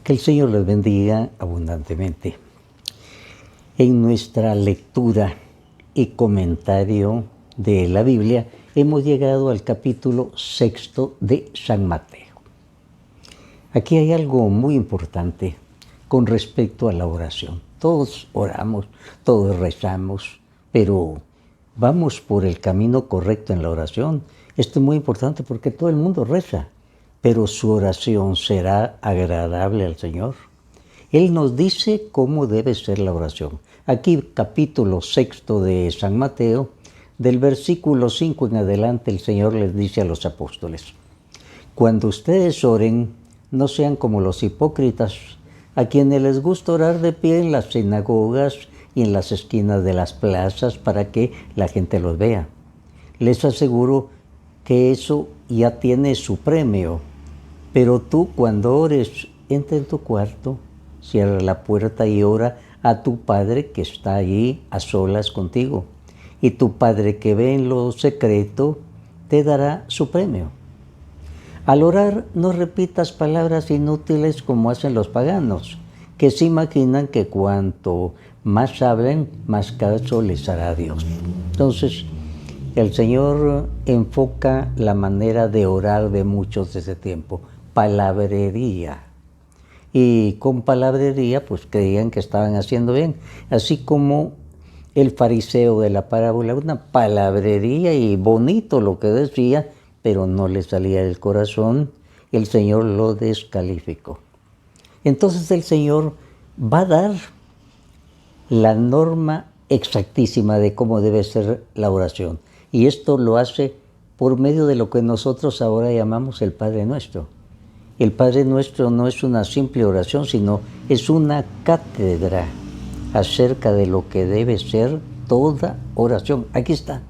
Que el Señor les bendiga abundantemente. En nuestra lectura y comentario de la Biblia hemos llegado al capítulo 6 de San Mateo. Aquí hay algo muy importante con respecto a la oración. Todos oramos, todos rezamos, pero vamos por el camino correcto en la oración. Esto es muy importante porque todo el mundo reza, pero su oración será agradable al Señor. Él nos dice cómo debe ser la oración. Aquí, capítulo 6 de San Mateo, del versículo 5 en adelante, el Señor les dice a los apóstoles: cuando ustedes oren, no sean como los hipócritas, a quienes les gusta orar de pie en las sinagogas y en las esquinas de las plazas para que la gente los vea. Les aseguro que eso ya tiene su premio. Pero tú, cuando ores, entra en tu cuarto, cierra la puerta y ora a tu Padre que está allí a solas contigo. Y tu Padre que ve en lo secreto te dará su premio. Al orar, no repitas palabras inútiles como hacen los paganos, que se imaginan que cuanto más hablen, más caso les hará Dios. Entonces, el Señor enfoca la manera de orar de muchos de ese tiempo: palabrería. Y con palabrería pues creían que estaban haciendo bien, así como el fariseo de la parábola, una palabrería y bonito lo que decía, pero no le salía del corazón. El Señor lo descalificó. Entonces el Señor va a dar la norma exactísima de cómo debe ser la oración, y esto lo hace por medio de lo que nosotros ahora llamamos el Padre Nuestro. El Padre Nuestro no es una simple oración, sino es una cátedra acerca de lo que debe ser toda oración. Aquí está.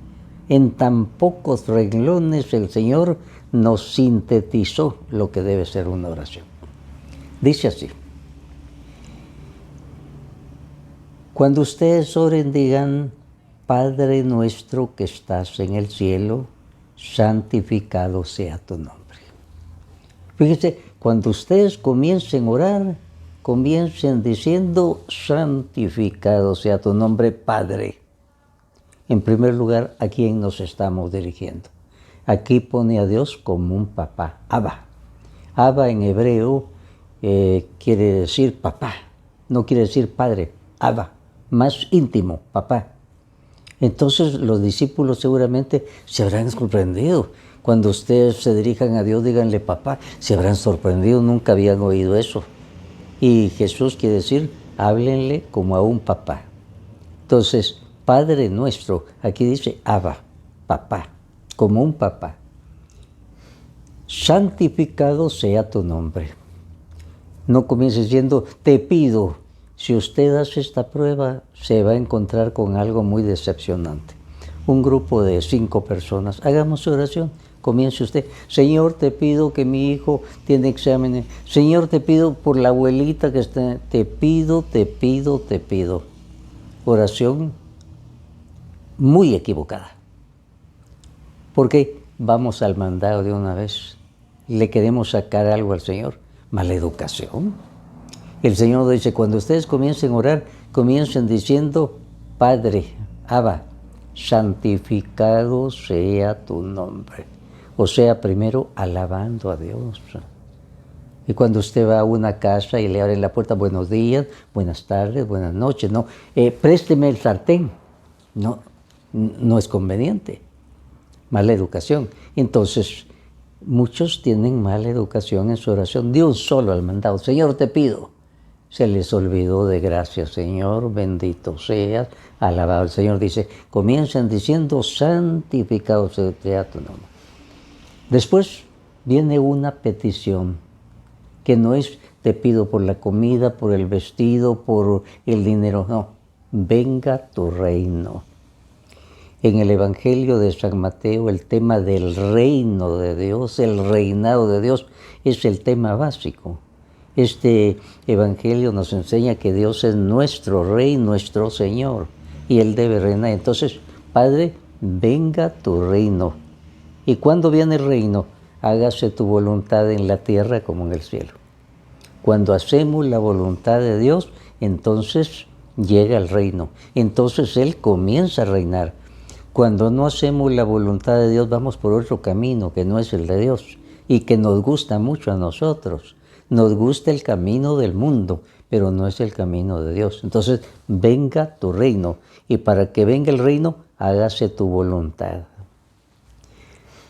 En tan pocos renglones el Señor nos sintetizó lo que debe ser una oración. Dice así: cuando ustedes oren, digan: Padre nuestro que estás en el cielo, santificado sea tu nombre. Fíjense, cuando ustedes comiencen a orar, comiencen diciendo: santificado sea tu nombre, Padre. En primer lugar, ¿a quién nos estamos dirigiendo? Aquí pone a Dios como un papá, Abba. Abba en hebreo quiere decir papá, no quiere decir padre, Abba, más íntimo, papá. Entonces los discípulos seguramente se habrán sorprendido. Cuando ustedes se dirijan a Dios, díganle papá. Se habrán sorprendido, nunca habían oído eso. Y Jesús quiere decir: háblenle como a un papá. Entonces, Padre nuestro, aquí dice Abba, papá, como un papá. Santificado sea tu nombre. No comience diciendo: te pido. Si usted hace esta prueba, se va a encontrar con algo muy decepcionante. Un grupo de 5 personas, hagamos su oración. Comience usted: Señor, te pido que mi hijo tiene exámenes. Señor, te pido por la abuelita que está. Te pido, te pido, te pido. Oración muy equivocada. Porque vamos al mandado de una vez. Le queremos sacar algo al Señor. Maleducación. El Señor dice: cuando ustedes comiencen a orar, comiencen diciendo: Padre, Abba, santificado sea tu nombre. O sea, primero alabando a Dios. Y cuando usted va a una casa y le abren la puerta: buenos días, buenas tardes, buenas noches, no, présteme el sartén. No es conveniente. Mala educación. Entonces, muchos tienen mala educación en su oración. De un solo al mandado: Señor, te pido. Se les olvidó de gracias, Señor, bendito seas, alabado. El Señor dice: comiencen diciendo: santificado sea tu nombre. Después viene una petición, que no es: te pido por la comida, por el vestido, por el dinero. No, venga tu reino. En el Evangelio de San Mateo, el tema del reino de Dios, el reinado de Dios, es el tema básico. Este Evangelio nos enseña que Dios es nuestro Rey, nuestro Señor, y Él debe reinar. Entonces, Padre, venga tu reino. ¿Y cuándo viene el reino? Hágase tu voluntad en la tierra como en el cielo. Cuando hacemos la voluntad de Dios, entonces llega el reino. Entonces Él comienza a reinar. Cuando no hacemos la voluntad de Dios, vamos por otro camino que no es el de Dios y que nos gusta mucho a nosotros. Nos gusta el camino del mundo, pero no es el camino de Dios. Entonces, venga tu reino, y para que venga el reino, hágase tu voluntad.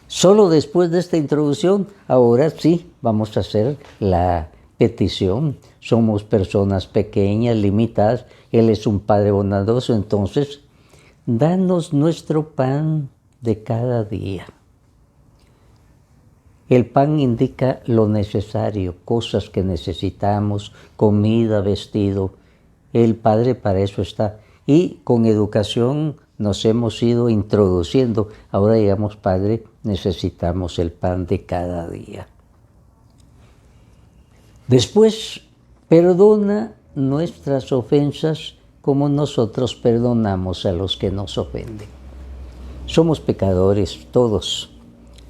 Solo después de esta introducción, ahora sí vamos a hacer la petición. Somos personas pequeñas, limitadas. Él es un Padre bondadoso, entonces, danos nuestro pan de cada día. El pan indica lo necesario, cosas que necesitamos, comida, vestido. El Padre para eso está. Y con educación nos hemos ido introduciendo. Ahora digamos, Padre, necesitamos el pan de cada día. Después, perdona nuestras ofensas como nosotros perdonamos a los que nos ofenden. Somos pecadores todos.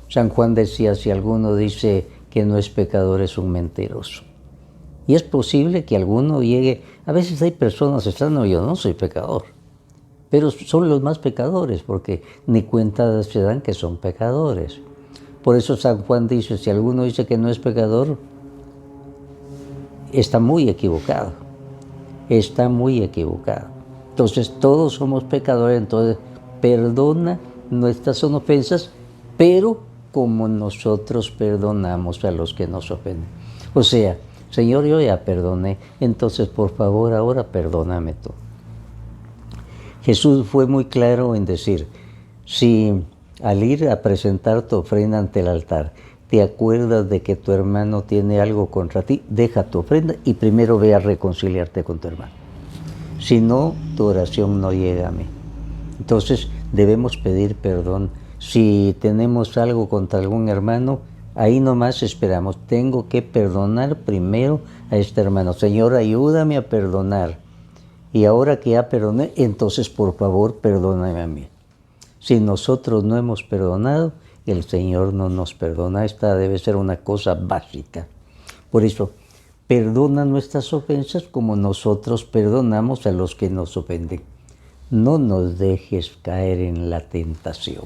San Juan decía, si alguno dice que no es pecador, es un mentiroso. Y es posible que alguno llegue, a veces hay personas que están, no, yo no soy pecador, pero son los más pecadores porque ni cuenta se dan que son pecadores. Por eso San Juan dice, si alguno dice que no es pecador, está muy equivocado, está muy equivocado. Entonces todos somos pecadores, entonces perdona nuestras ofensas, pero como nosotros perdonamos a los que nos ofenden. O sea, Señor, yo ya perdoné, entonces por favor ahora perdóname tú. Jesús fue muy claro en decir, si al ir a presentar tu ofrenda ante el altar, te acuerdas de que tu hermano tiene algo contra ti, deja tu ofrenda y primero ve a reconciliarte con tu hermano. Si no, tu oración no llega a mí. Entonces debemos pedir perdón. Si tenemos algo contra algún hermano, ahí nomás esperamos. Tengo que perdonar primero a este hermano. Señor, ayúdame a perdonar. Y ahora que ya perdoné, entonces por favor perdóname a mí. Si nosotros no hemos perdonado, el Señor no nos perdona. Esta debe ser una cosa básica. Por eso, perdona nuestras ofensas como nosotros perdonamos a los que nos ofenden. No nos dejes caer en la tentación.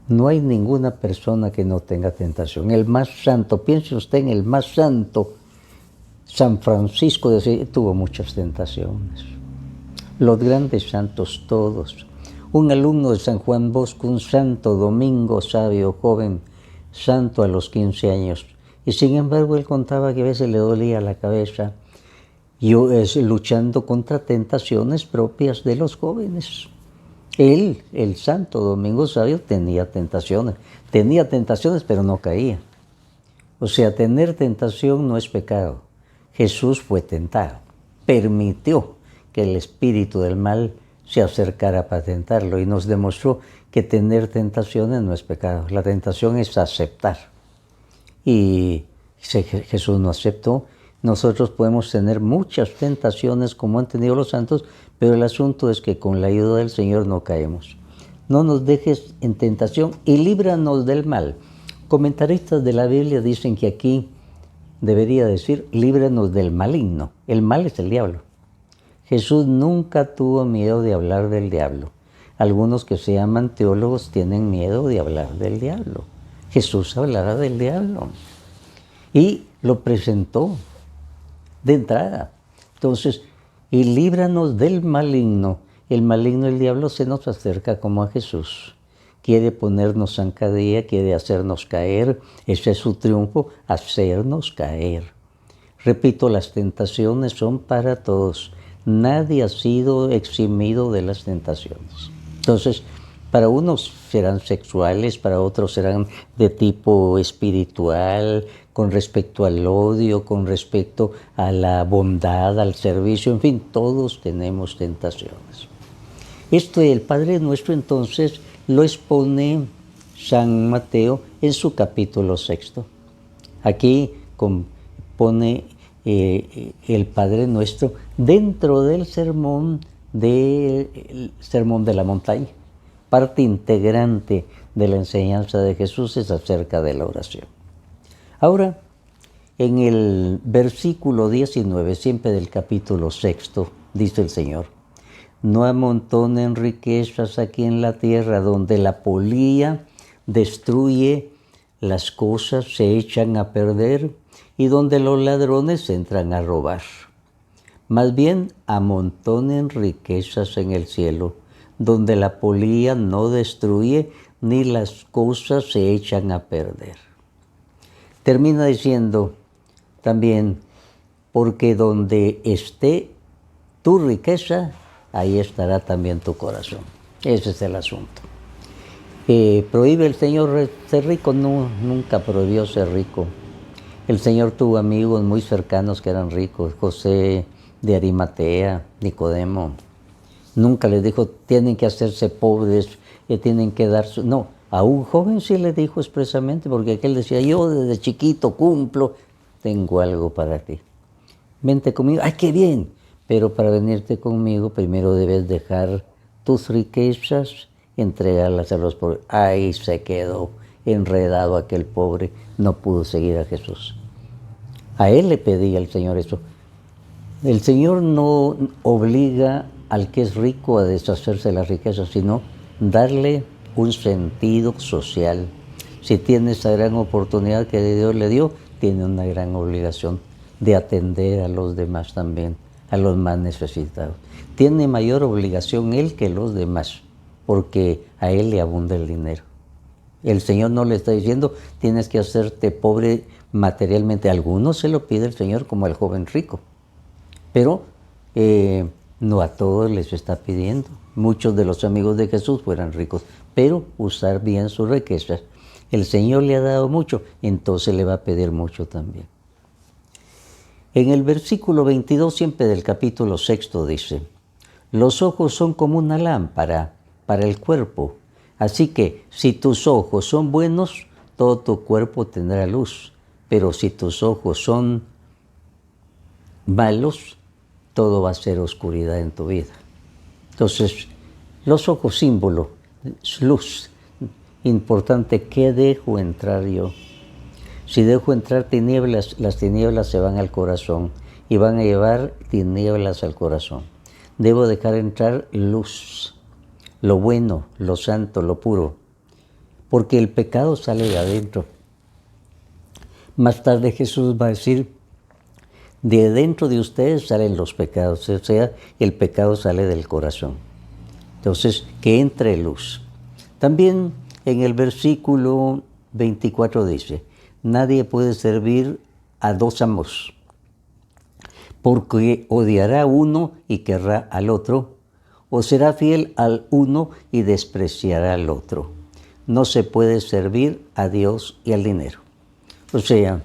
No hay ninguna persona que no tenga tentación. El más santo, piense usted en el más santo, San Francisco de Asís, tuvo muchas tentaciones. Los grandes santos todos. Un alumno de San Juan Bosco, un santo domingo sabio, joven, santo a los 15 años. Y sin embargo él contaba que a veces le dolía la cabeza, luchando contra tentaciones propias de los jóvenes. Él, el santo domingo sabio, tenía tentaciones pero no caía. O sea, tener tentación no es pecado. Jesús fue tentado, permitió que el espíritu del mal se acercara para tentarlo y nos demostró que tener tentaciones no es pecado. La tentación es aceptar. Y Jesús no aceptó. Nosotros podemos tener muchas tentaciones como han tenido los santos, pero el asunto es que con la ayuda del Señor no caemos. No nos dejes en tentación y líbranos del mal. Comentaristas de la Biblia dicen que aquí debería decir, líbranos del maligno. El mal es el diablo. Jesús nunca tuvo miedo de hablar del diablo. Algunos que se llaman teólogos tienen miedo de hablar del diablo. Jesús hablaba del diablo y lo presentó de entrada. Entonces, y líbranos del maligno. El maligno, el diablo, se nos acerca como a Jesús. Quiere ponernos zancadilla, quiere hacernos caer. Ese es su triunfo, hacernos caer. Repito, las tentaciones son para todos. Nadie ha sido eximido de las tentaciones. Entonces, para unos serán sexuales, para otros serán de tipo espiritual, con respecto al odio, con respecto a la bondad, al servicio, en fin, todos tenemos tentaciones. Esto del Padre Nuestro entonces lo expone San Mateo en su capítulo 6. Aquí pone el Padre Nuestro dentro del sermón de la montaña. Parte integrante de la enseñanza de Jesús es acerca de la oración. Ahora, En el versículo 19, siempre del capítulo 6, dice el Señor: no amontonen riquezas aquí en la tierra, donde la polilla destruye las cosas, se echan a perder, y donde los ladrones entran a robar. Más bien, amontonen riquezas en el cielo, donde la polilla no destruye, ni las cosas se echan a perder. Termina diciendo también: porque donde esté tu riqueza, ahí estará también tu corazón. Ese es el asunto. ¿Prohíbe el Señor ser rico? No, nunca prohibió ser rico. El Señor tuvo amigos muy cercanos que eran ricos: José de Arimatea, Nicodemo. Nunca les dijo, tienen que hacerse pobres, tienen que dar su... No, a un joven sí le dijo expresamente, porque aquel decía: yo desde chiquito cumplo, tengo algo para ti. Vente conmigo. ¡Ay, qué bien! Pero para venirte conmigo, primero debes dejar tus riquezas, entregarlas a los pobres. Ahí se quedó enredado aquel pobre, no pudo seguir a Jesús. A él le pedía el Señor eso. El Señor no obliga al que es rico a deshacerse de las riquezas, sino darle un sentido social. Si tiene esa gran oportunidad que Dios le dio, tiene una gran obligación de atender a los demás también, a los más necesitados. Tiene mayor obligación él que los demás, porque a él le abunda el dinero. El Señor no le está diciendo, tienes que hacerte pobre materialmente. A algunos se lo pide el Señor, como al joven rico, pero no a todos les está pidiendo. Muchos de los amigos de Jesús fueran ricos, pero usar bien sus riquezas. El Señor le ha dado mucho, entonces le va a pedir mucho también. En el versículo 22, siempre del capítulo 6, dice: los ojos son como una lámpara para el cuerpo, así que si tus ojos son buenos, todo tu cuerpo tendrá luz, pero si tus ojos son malos, todo va a ser oscuridad en tu vida. Entonces, los ojos, símbolo, luz. Importante, ¿qué dejo entrar yo? Si dejo entrar tinieblas, las tinieblas se van al corazón y van a llevar tinieblas al corazón. Debo dejar entrar luz, lo bueno, lo santo, lo puro, porque el pecado sale de adentro. Más tarde Jesús va a decir: de dentro de ustedes salen los pecados, o sea, el pecado sale del corazón. Entonces, que entre luz. También en el versículo 24 dice: nadie puede servir a dos amos, porque odiará a uno y querrá al otro, o será fiel al uno y despreciará al otro. No se puede servir a Dios y al dinero. O sea,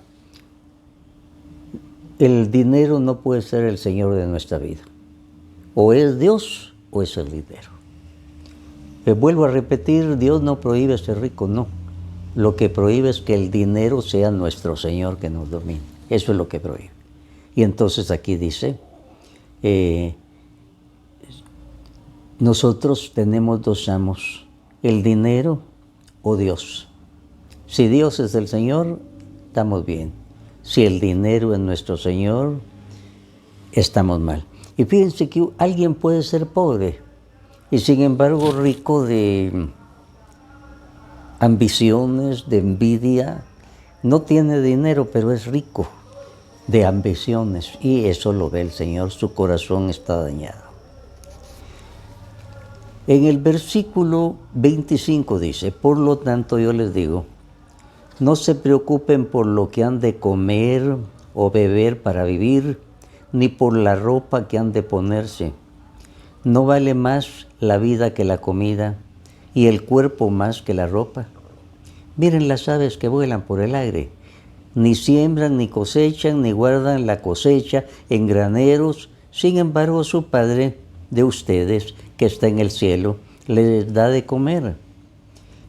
el dinero no puede ser el Señor de nuestra vida. O es Dios o es el dinero. Vuelvo a repetir, Dios no prohíbe ser rico, no. Lo que prohíbe es que el dinero sea nuestro Señor que nos domine. Eso es lo que prohíbe. Y entonces aquí dice, nosotros tenemos dos amos, el dinero o Dios. Si Dios es el Señor, estamos bien. Si el dinero es nuestro Señor, estamos mal. Y fíjense que alguien puede ser pobre y sin embargo rico de ambiciones, de envidia. No tiene dinero, pero es rico de ambiciones. Y eso lo ve el Señor, su corazón está dañado. En el versículo 25 dice: por lo tanto yo les digo, no se preocupen por lo que han de comer o beber para vivir, ni por la ropa que han de ponerse. ¿No vale más la vida que la comida y el cuerpo más que la ropa? Miren las aves que vuelan por el aire. Ni siembran, ni cosechan, ni guardan la cosecha en graneros. Sin embargo, su Padre de ustedes, que está en el cielo, les da de comer.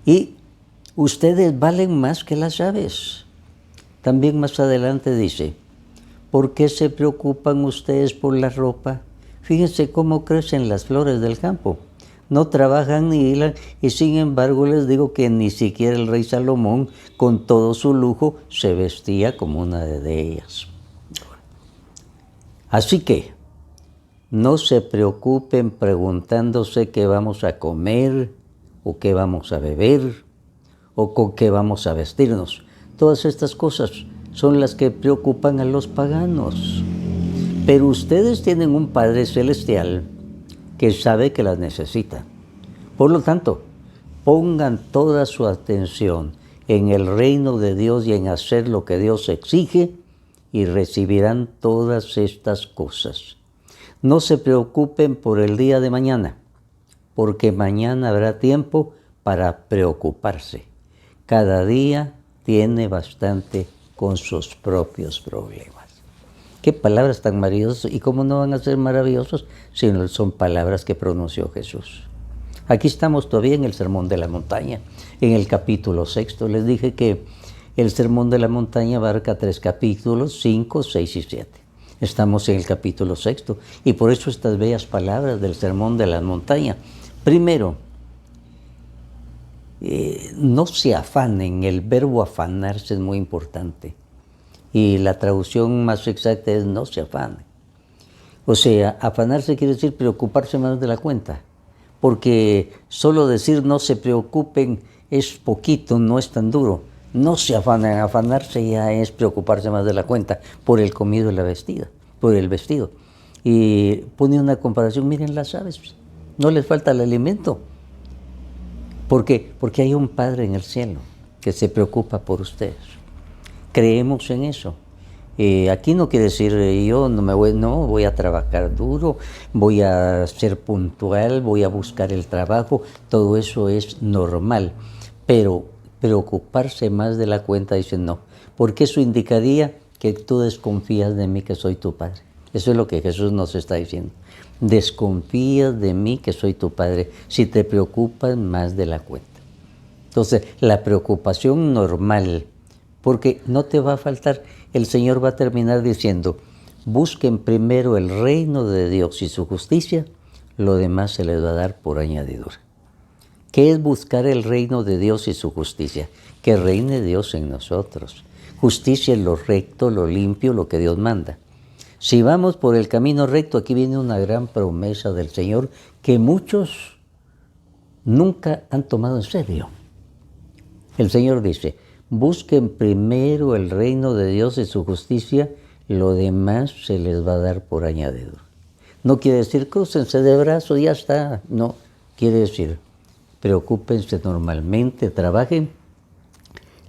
Y ustedes valen más que las aves. También más adelante dice: ¿por qué se preocupan ustedes por la ropa? Fíjense cómo crecen las flores del campo. no trabajan ni hilan, y sin embargo les digo que ni siquiera el rey Salomón, con todo su lujo, se vestía como una de ellas. Así que no se preocupen preguntándose qué vamos a comer, o qué vamos a beber, o con qué vamos a vestirnos. Todas estas cosas son las que preocupan a los paganos. Pero ustedes tienen un Padre Celestial que sabe que las necesita. Por lo tanto, pongan toda su atención en el reino de Dios y en hacer lo que Dios exige, y recibirán todas estas cosas. No se preocupen por el día de mañana, porque mañana habrá tiempo para preocuparse. Cada día tiene bastante con sus propios problemas. Qué palabras tan maravillosas, y cómo no van a ser maravillosos si no son palabras que pronunció Jesús. Aquí estamos todavía en el Sermón de la Montaña, en el capítulo 6. Les dije que el Sermón de la Montaña abarca 3 capítulos, 5, 6 y 7. Estamos en el capítulo 6 y por eso estas bellas palabras del Sermón de la Montaña. Primero, no se afanen. El verbo afanarse es muy importante. Y la traducción más exacta es no se afanen. O sea, afanarse quiere decir preocuparse más de la cuenta. Porque solo decir no se preocupen es poquito, no es tan duro. No se afanen. Afanarse ya es preocuparse más de la cuenta por el comido y la vestida, por el vestido. Y pone una comparación, miren las aves, no les falta el alimento. ¿Por qué? Porque hay un Padre en el cielo que se preocupa por ustedes. Creemos en eso. Aquí no quiere decir yo voy a trabajar duro, voy a ser puntual, voy a buscar el trabajo. Todo eso es normal. Pero preocuparse más de la cuenta, dicen no. Porque eso indicaría que tú desconfías de mí, que soy tu Padre. Eso es lo que Jesús nos está diciendo. Desconfías de mí, que soy tu Padre, si te preocupas más de la cuenta. Entonces, la preocupación normal, porque no te va a faltar. El Señor va a terminar diciendo, busquen primero el reino de Dios y su justicia, lo demás se les va a dar por añadidura. ¿Qué es buscar el reino de Dios y su justicia? Que reine Dios en nosotros. Justicia es lo recto, lo limpio, lo que Dios manda. Si vamos por el camino recto, aquí viene una gran promesa del Señor que muchos nunca han tomado en serio. El Señor dice, busquen primero el reino de Dios y su justicia, lo demás se les va a dar por añadidura. No quiere decir crúcense de brazos y ya está. No, quiere decir, preocúpense normalmente, trabajen,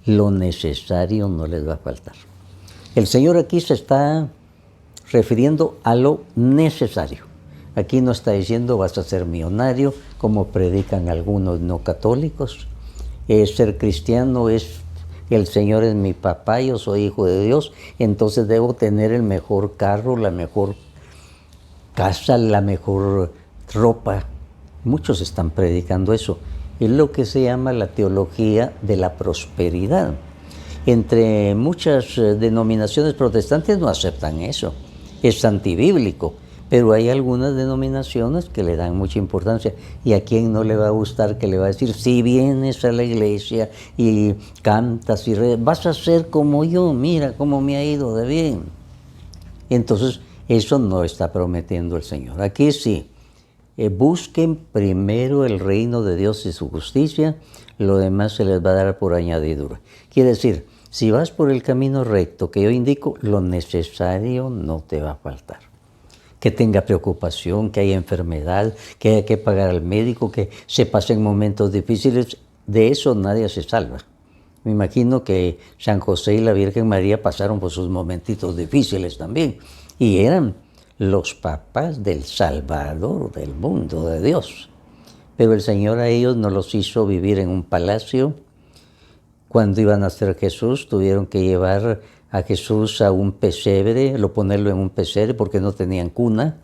lo necesario no les va a faltar. El Señor aquí se está refiriendo a lo necesario. Aquí no está diciendo vas a ser millonario, como predican algunos no católicos. Ser cristiano es, el Señor es mi papá, yo soy hijo de Dios, entonces debo tener el mejor carro, la mejor casa, la mejor ropa. Muchos están predicando eso. Es lo que se llama la teología de la prosperidad. Entre muchas denominaciones protestantes no aceptan eso. Es antibíblico, pero hay algunas denominaciones que le dan mucha importancia. ¿Y a quién no le va a gustar que le va a decir, si vienes a la iglesia y cantas y vas a ser como yo, mira cómo me ha ido de bien? Entonces, eso no está prometiendo el Señor. Aquí sí, busquen primero el reino de Dios y su justicia, lo demás se les va a dar por añadidura. Quiere decir, si vas por el camino recto que yo indico, lo necesario no te va a faltar. Que tenga preocupación, que haya enfermedad, que haya que pagar al médico, que se pasen momentos difíciles, de eso nadie se salva. Me imagino que San José y la Virgen María pasaron por sus momentitos difíciles también, y eran los papás del Salvador del mundo, de Dios. Pero el Señor a ellos no los hizo vivir en un palacio. Cuando iban a nacer Jesús, tuvieron que llevar a Jesús a un pesebre, ponerlo en un pesebre porque no tenían cuna.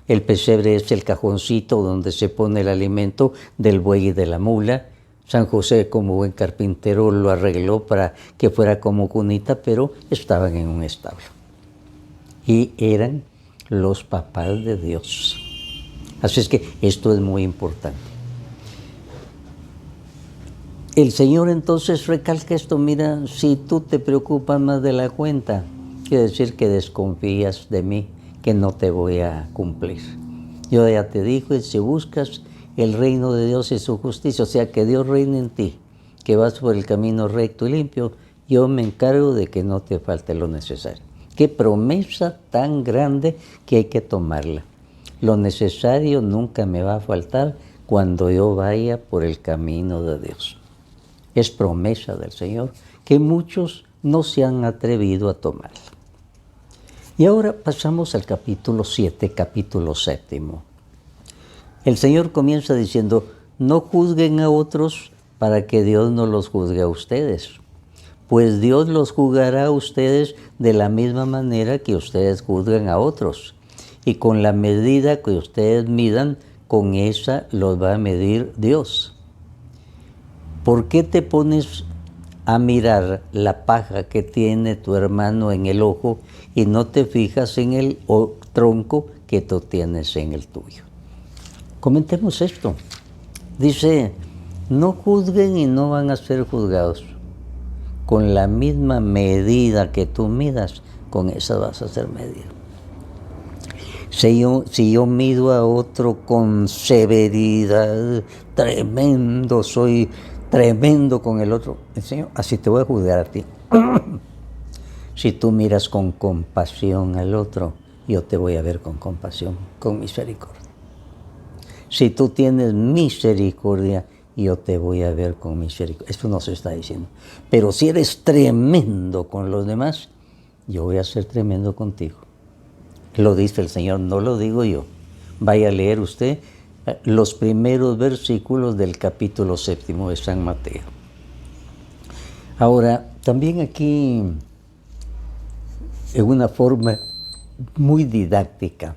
El pesebre es el cajoncito donde se pone el alimento del buey y de la mula. San José, como buen carpintero, lo arregló para que fuera como cunita, pero estaban en un establo. Y eran los papás de Dios. Así es que esto es muy importante. El Señor entonces recalca esto: mira, si tú te preocupas más de la cuenta, quiere decir que desconfías de mí, que no te voy a cumplir. Yo ya te dije, si buscas el reino de Dios y su justicia, o sea, que Dios reine en ti, que vas por el camino recto y limpio, yo me encargo de que no te falte lo necesario. Qué promesa tan grande que hay que tomarla. Lo necesario nunca me va a faltar cuando yo vaya por el camino de Dios. Es promesa del Señor que muchos no se han atrevido a tomarla. Y ahora pasamos al capítulo 7, capítulo 7. El Señor comienza diciendo: no juzguen a otros para que Dios no los juzgue a ustedes, pues Dios los juzgará a ustedes de la misma manera que ustedes juzgan a otros. Y con la medida que ustedes midan, con esa los va a medir Dios. ¿Por qué te pones a mirar la paja que tiene tu hermano en el ojo y no te fijas en el tronco que tú tienes en el tuyo? Comentemos esto. Dice: no juzguen y no van a ser juzgados. Con la misma medida que tú midas, con esa vas a ser medido. Si yo mido a otro con severidad, tremendo, soy tremendo con el otro, el Señor, así te voy a juzgar a ti. Si tú miras con compasión al otro, yo te voy a ver con compasión, con misericordia. Si tú tienes misericordia, yo te voy a ver con misericordia. Esto no se está diciendo. Pero si eres tremendo con los demás, yo voy a ser tremendo contigo. Lo dice el Señor, no lo digo yo. Vaya a leer usted los primeros versículos del capítulo 7 de San Mateo. Ahora, también aquí, en una forma muy didáctica,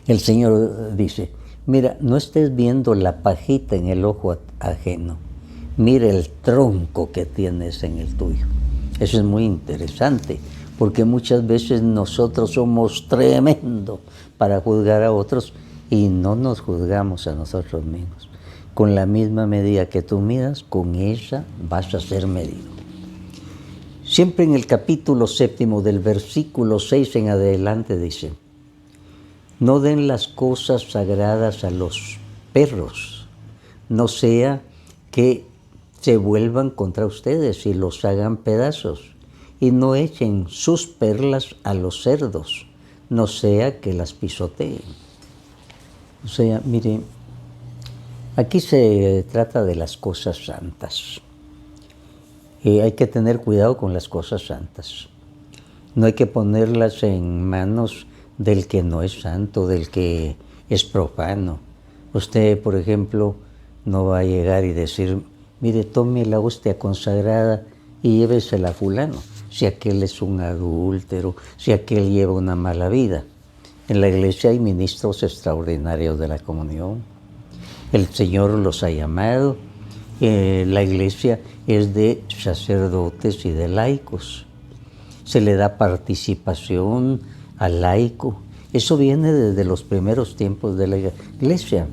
el Señor dice: mira, no estés viendo la pajita en el ojo ajeno, mira el tronco que tienes en el tuyo. Eso es muy interesante, porque muchas veces nosotros somos tremendos para juzgar a otros y no nos juzgamos a nosotros mismos. Con la misma medida que tú midas, con esa vas a ser medido. Siempre en el capítulo 7, del versículo 6 en adelante, dice: no den las cosas sagradas a los perros, no sea que se vuelvan contra ustedes y los hagan pedazos, y no echen sus perlas a los cerdos, no sea que las pisoteen. O sea, mire, aquí se trata de las cosas santas. Hay que tener cuidado con las cosas santas. No hay que ponerlas en manos del que no es santo, del que es profano. Usted, por ejemplo, no va a llegar y decir: mire, tome la hostia consagrada y llévesela a fulano, si aquel es un adúltero, si aquel lleva una mala vida. En la iglesia hay ministros extraordinarios de la comunión. El Señor los ha llamado. La iglesia es de sacerdotes y de laicos. Se le da participación al laico. Eso viene desde los primeros tiempos de la iglesia.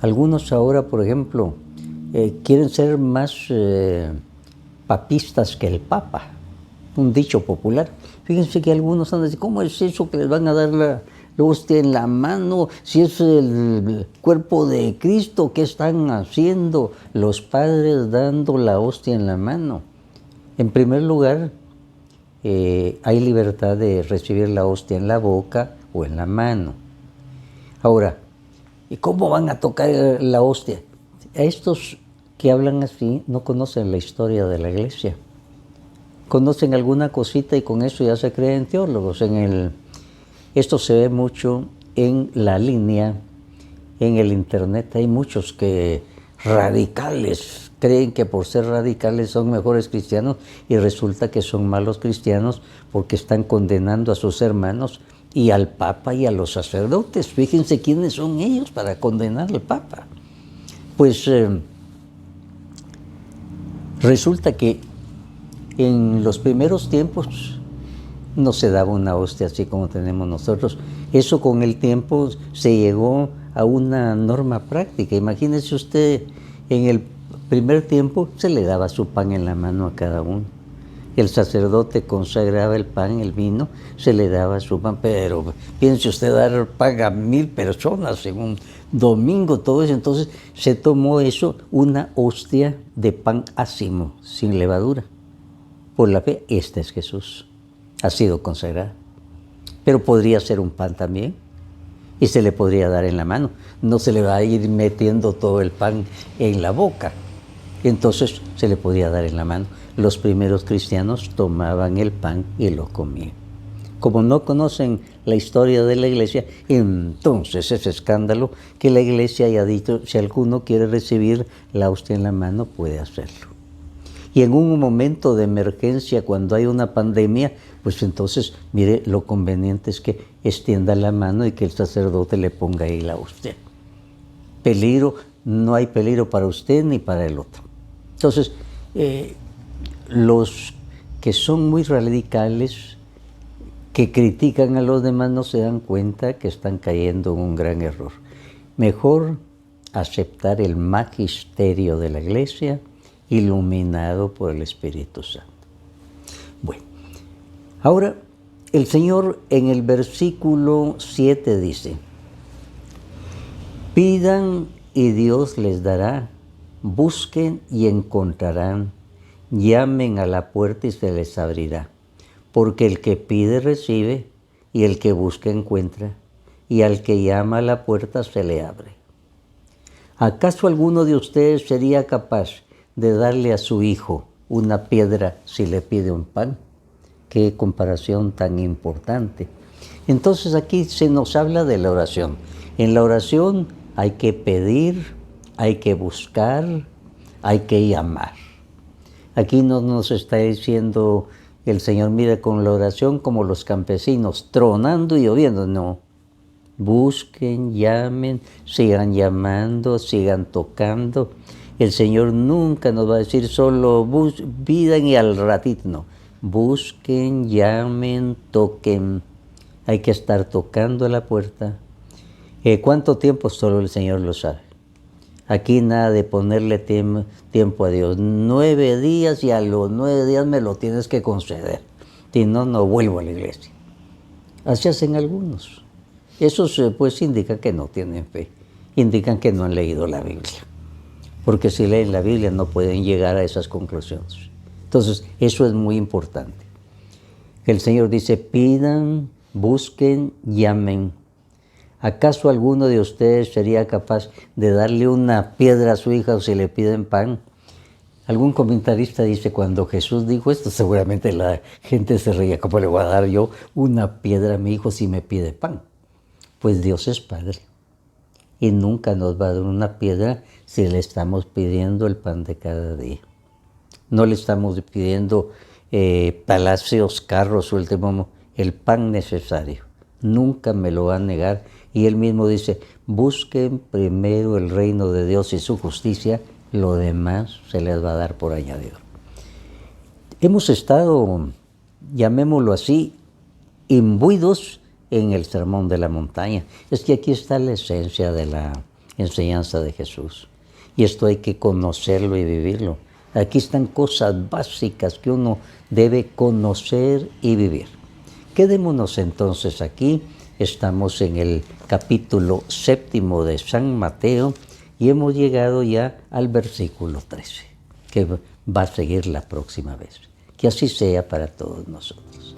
Algunos ahora, por ejemplo, quieren ser más papistas que el Papa. Un dicho popular. Fíjense que algunos han dicho: ¿cómo es eso que les van a dar la hostia en la mano? Si es el cuerpo de Cristo, ¿qué están haciendo los padres dando la hostia en la mano? En primer lugar, hay libertad de recibir la hostia en la boca o en la mano. Ahora, ¿y cómo van a tocar la hostia? A estos que hablan así no conocen la historia de la iglesia. Conocen alguna cosita y con eso ya se creen teólogos. Esto se ve mucho en la línea, en el internet. Hay muchos que radicales creen que por ser radicales son mejores cristianos y resulta que son malos cristianos porque están condenando a sus hermanos y al Papa y a los sacerdotes. Fíjense quiénes son ellos para condenar al Papa. Pues resulta que en los primeros tiempos no se daba una hostia así como tenemos nosotros. Eso con el tiempo se llegó a una norma práctica. Imagínese usted, en el primer tiempo se le daba su pan en la mano a cada uno. El sacerdote consagraba el pan, el vino, se le daba su pan, pero piense usted dar pan a 1000 personas en un domingo, todo eso. Entonces se tomó eso, una hostia de pan ácimo, sin levadura. Por la fe, este es Jesús, ha sido consagrado. Pero podría ser un pan también, y se le podría dar en la mano. No se le va a ir metiendo todo el pan en la boca. Entonces se le podía dar en la mano. Los primeros cristianos tomaban el pan y lo comían. Como no conocen la historia de la iglesia, entonces es escándalo que la iglesia haya dicho, si alguno quiere recibir la hostia en la mano, puede hacerlo. Y en un momento de emergencia, cuando hay una pandemia, pues entonces, mire, lo conveniente es que extienda la mano y que el sacerdote le ponga ahí la hostia. Peligro, no hay peligro para usted ni para el otro. Entonces, los que son muy radicales, que critican a los demás, no se dan cuenta que están cayendo en un gran error. Mejor aceptar el magisterio de la iglesia, iluminado por el Espíritu Santo. Bueno, ahora el Señor en el versículo 7 dice: pidan y Dios les dará, busquen y encontrarán, llamen a la puerta y se les abrirá. Porque el que pide recibe, y el que busca encuentra, y al que llama a la puerta se le abre. ¿Acaso alguno de ustedes sería capaz de darle a su hijo una piedra si le pide un pan? Qué comparación tan importante. Entonces aquí se nos habla de la oración. En la oración hay que pedir, hay que buscar, hay que llamar. Aquí no nos está diciendo el Señor, mire, con la oración como los campesinos, tronando y lloviendo. No. Busquen, llamen, sigan llamando, sigan tocando. El Señor nunca nos va a decir solo pidan y al ratito. No. Busquen, llamen, toquen. Hay que estar tocando a la puerta. ¿Cuánto tiempo? Solo el Señor lo sabe. Aquí nada de ponerle tiempo a Dios. 9 días y a los 9 días me lo tienes que conceder. Si no, no vuelvo a la iglesia. Así hacen algunos. Eso pues indica que no tienen fe. Indican que no han leído la Biblia. Porque si leen la Biblia no pueden llegar a esas conclusiones. Entonces, eso es muy importante. El Señor dice, pidan, busquen, llamen. ¿Acaso alguno de ustedes sería capaz de darle una piedra a su hija o si le piden pan? Algún comentarista dice, cuando Jesús dijo esto, seguramente la gente se reía, ¿cómo le voy a dar yo una piedra a mi hijo si me pide pan? Pues Dios es Padre y nunca nos va a dar una piedra si le estamos pidiendo el pan de cada día. No le estamos pidiendo palacios, carros, el pan necesario. Nunca me lo va a negar. Y él mismo dice, busquen primero el reino de Dios y su justicia, lo demás se les va a dar por añadidura. Hemos estado, llamémoslo así, imbuidos en el sermón de la montaña. Es que aquí está la esencia de la enseñanza de Jesús. Y esto hay que conocerlo y vivirlo. Aquí están cosas básicas que uno debe conocer y vivir. Quedémonos entonces aquí. Estamos en el capítulo 7 de San Mateo y hemos llegado ya al versículo 13, que va a seguir la próxima vez. Que así sea para todos nosotros.